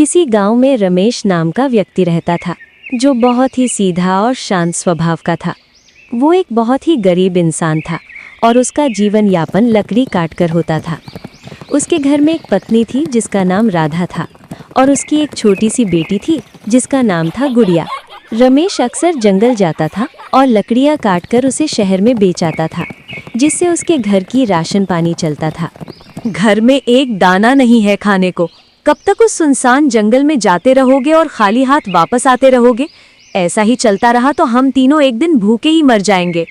किसी गांव में रमेश नाम का व्यक्ति रहता था, जो बहुत ही सीधा और शांत स्वभाव का था। वो एक बहुत ही गरीब इंसान था और उसका जीवन यापन लकड़ी काटकर होता था। उसके घर में एक पत्नी थी जिसका नाम राधा था और उसकी एक छोटी सी बेटी थी जिसका नाम था गुड़िया। रमेश अक्सर जंगल जाता था और लकड़ियाँ काटकर उसे शहर में बेच आता था, जिससे उसके घर की राशन पानी चलता था। घर में एक दाना नहीं है खाने को। कब तक उस सुनसान जंगल में जाते रहोगे और खाली हाथ वापस आते रहोगे? ऐसा ही चलता रहा तो हम तीनों एक दिन भूखे ही मर जाएंगे।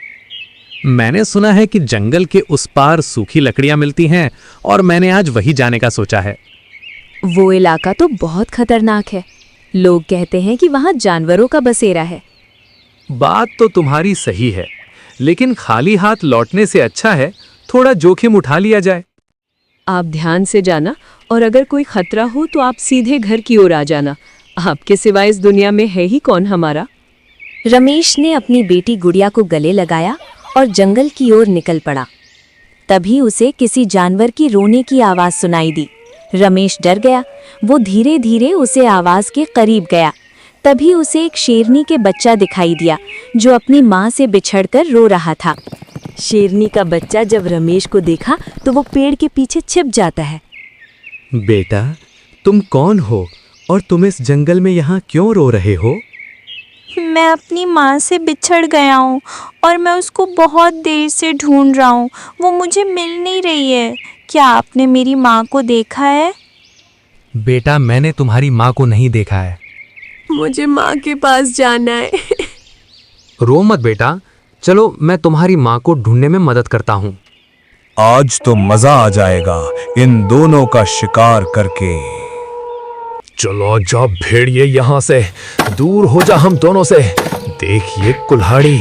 मैंने सुना है कि जंगल के उस पार सूखी लकड़ियां मिलती हैं और मैंने आज वही जाने का सोचा है। वो इलाका तो बहुत खतरनाक है। लोग कहते हैं कि वहाँ जानवरों का बसेरा है। बात तो तुम्हारी सही है, लेकिन खाली हाथ लौटने से अच्छा है थोड़ा जोखिम उठा लिया जाए। आप ध्यान से जाना और अगर कोई खतरा हो तो आप सीधे घर की ओर आ जाना। आपके सिवाय इस दुनिया में है ही कौन हमारा। रमेश ने अपनी बेटी गुड़िया को गले लगाया और जंगल की ओर निकल पड़ा। तभी उसे किसी जानवर की रोने की आवाज सुनाई दी। रमेश डर गया। वो धीरे धीरे उसे आवाज के करीब गया। तभी उसे एक शेरनी के बच्चा दिखाई दिया जो अपनी माँ से बिछड़कर रो रहा था। शेरनी का बच्चा जब रमेश को देखा तो वो पेड़ के पीछे छिप जाता है। बेटा, तुम कौन हो और तुम इस जंगल में यहाँ क्यों रो रहे हो? मैं अपनी माँ से बिछड़ गया हूँ और मैं उसको बहुत देर से ढूंढ रहा हूँ। वो मुझे मिल नहीं रही है। क्या आपने मेरी माँ को देखा है? बेटा, मैंने तुम्हारी माँ को नहीं देखा है। मुझे माँ के पास जाना है। रो मत बेटा, चलो मैं तुम्हारी माँ को ढूंढने में मदद करता हूँ। आज तो मजा आ जाएगा इन दोनों का शिकार करके। चलो जा भेड़िए, यहाँ से दूर हो जा हम दोनों से। देखिए कुल्हाड़ी,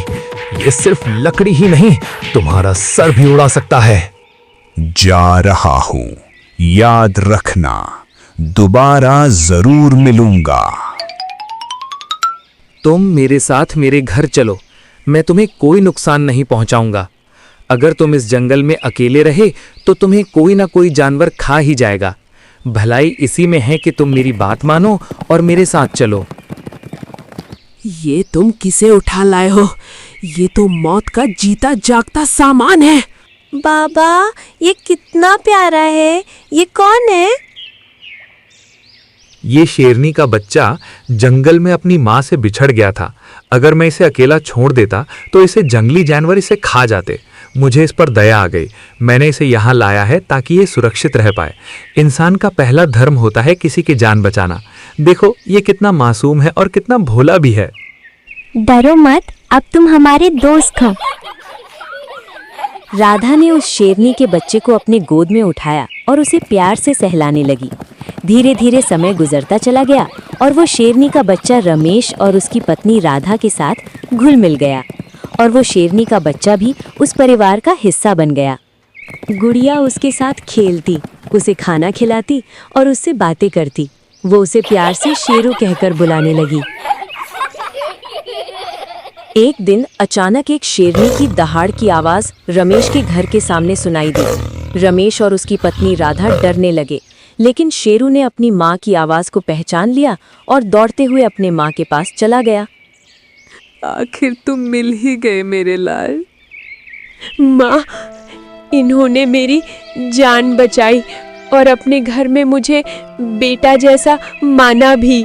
ये सिर्फ लकड़ी ही नहीं तुम्हारा सर भी उड़ा सकता है। जा रहा हूं, याद रखना दोबारा जरूर मिलूंगा। तुम मेरे साथ मेरे घर चलो, मैं तुम्हें कोई नुकसान नहीं पहुंचाऊंगा। अगर तुम इस जंगल में अकेले रहे तो तुम्हें कोई ना कोई जानवर खा ही जाएगा। भलाई इसी में है कि तुम मेरी बात मानो और मेरे साथ चलो। ये तुम किसे उठा लाए हो? ये तो मौत का जीता जागता सामान है। बाबा, ये कितना प्यारा है। ये कौन है? ये शेरनी का बच्चा जंगल में अपनी माँ से बिछड़ गया था। अगर मैं इसे अकेला छोड़ देता तो इसे जंगली जानवर इसे खा जाते। मुझे इस पर दया आ गई। मैंने इसे यहाँ लाया है ताकि ये सुरक्षित रह पाए। इंसान का पहला धर्म होता है किसी की जान बचाना। देखो ये कितना मासूम है और कितना भोला भी है। डरो मत, अब तुम हमारे दोस्त हो। राधा ने उस शेरनी के बच्चे को अपने गोद में उठाया और उसे प्यार से सहलाने लगी। धीरे धीरे समय गुजरता चला गया और वो शेरनी का बच्चा रमेश और उसकी पत्नी राधा के साथ घुल मिल गया और वो शेरनी का बच्चा भी उस परिवार का हिस्सा बन गया। गुड़िया उसके साथ खेलती, उसे खाना खिलाती और उससे बातें करती। वो उसे प्यार से शेरू कहकर बुलाने लगी। एक दिन अचानक एक शेरनी की दहाड़ की आवाज रमेश के घर के सामने सुनाई दी। रमेश और उसकी पत्नी राधा डरने लगे, लेकिन शेरू ने अपनी माँ की आवाज को पहचान लिया और दौड़ते हुए अपने माँ के पास चला गया। आखिर तुम मिल ही गए मेरे लाल। माँ, इन्होंने मेरी जान बचाई और अपने घर में मुझे बेटा जैसा माना भी।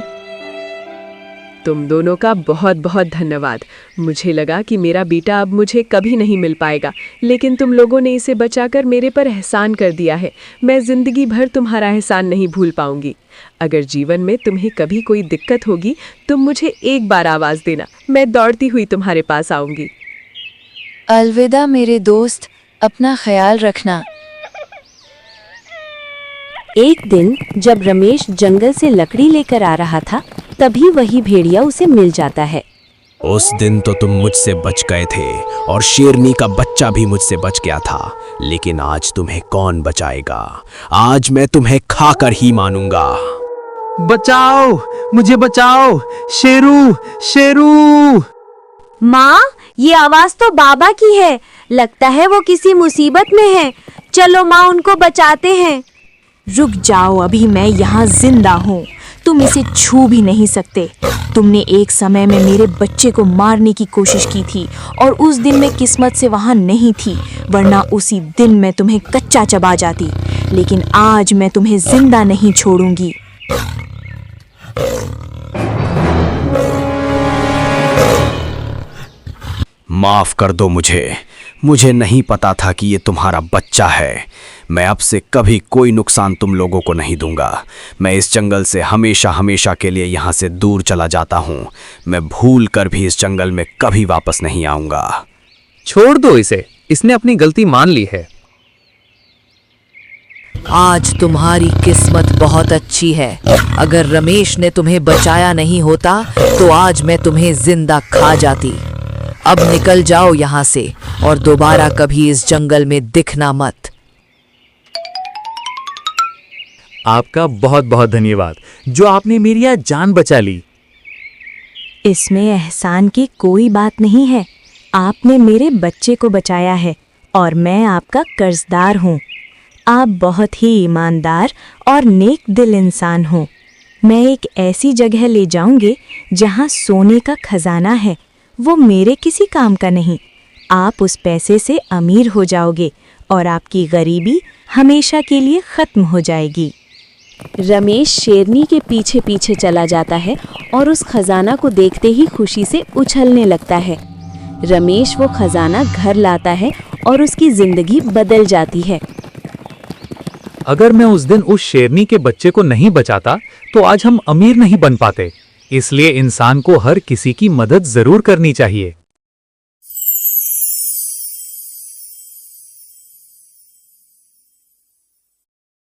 तुम दोनों का बहुत बहुत धन्यवाद। मुझे लगा कि मेरा बेटा अब मुझे कभी नहीं मिल पाएगा, लेकिन तुम लोगों ने इसे बचाकर मेरे पर एहसान कर दिया है। मैं जिंदगी भर तुम्हारा एहसान नहीं भूल पाऊंगी। अगर जीवन में तुम्हें कभी कोई दिक्कत होगी तुम मुझे एक बार आवाज देना, मैं दौड़ती हुई तुम्हारे पास आऊंगी। अलविदा मेरे दोस्त, अपना ख्याल रखना। एक दिन जब रमेश जंगल से लकड़ी लेकर आ रहा था, तभी वही भेड़िया उसे मिल जाता है। उस दिन तो तुम मुझसे बच गए थे और शेरनी का बच्चा भी मुझसे बच गया था, लेकिन आज तुम्हें कौन बचाएगा? आज मैं तुम्हें खाकर ही मानूंगा। बचाओ, मुझे बचाओ, शेरू शेरू। माँ, ये आवाज तो बाबा की है। लगता है वो किसी मुसीबत में है। चलो माँ, उनको बचाते हैं। रुक जाओ, अभी मैं यहाँ जिंदा हूँ। तुम इसे छू भी नहीं सकते। तुमने एक समय में मेरे बच्चे को मारने की कोशिश की थी और उस दिन मैं किस्मत से वहां नहीं थी, वरना उसी दिन मैं तुम्हें कच्चा चबा जाती। लेकिन आज मैं तुम्हें जिंदा नहीं छोड़ूंगी। माफ कर दो मुझे नहीं पता था कि ये तुम्हारा बच्चा है। मैं अब से कभी कोई नुकसान तुम लोगों को नहीं दूंगा। मैं इस जंगल से हमेशा हमेशा के लिए यहाँ से दूर चला जाता हूँ। मैं भूल कर भी इस जंगल में कभी वापस नहीं आऊंगा। छोड़ दो इसे, इसने अपनी गलती मान ली है। आज तुम्हारी किस्मत बहुत अच्छी है। अगर रमेश ने तुम्हें बचाया नहीं होता तो आज मैं तुम्हें जिंदा खा जाती। अब निकल जाओ यहाँ से और दोबारा कभी इस जंगल में दिखना मत। आपका बहुत बहुत धन्यवाद जो आपने मेरी आज जान बचा ली। इसमें एहसान की कोई बात नहीं है। आपने मेरे बच्चे को बचाया है और मैं आपका कर्जदार हूँ। आप बहुत ही ईमानदार और नेक दिल इंसान हो। मैं एक ऐसी जगह ले जाऊंगी जहाँ सोने का खजाना है, वो मेरे किसी काम का नहीं। आप उस पैसे से अमीर हो जाओगे और आपकी गरीबी हमेशा के लिए खत्म हो जाएगी। रमेश शेरनी के पीछे पीछे चला जाता है और उस खजाना को देखते ही खुशी से उछलने लगता है। रमेश वो खजाना घर लाता है और उसकी जिंदगी बदल जाती है। अगर मैं उस दिन उस शेरनी के बच्चे को नहीं बचाता तो आज हम अमीर नहीं बन पाते। इसलिए इंसान को हर किसी की मदद जरूर करनी चाहिए।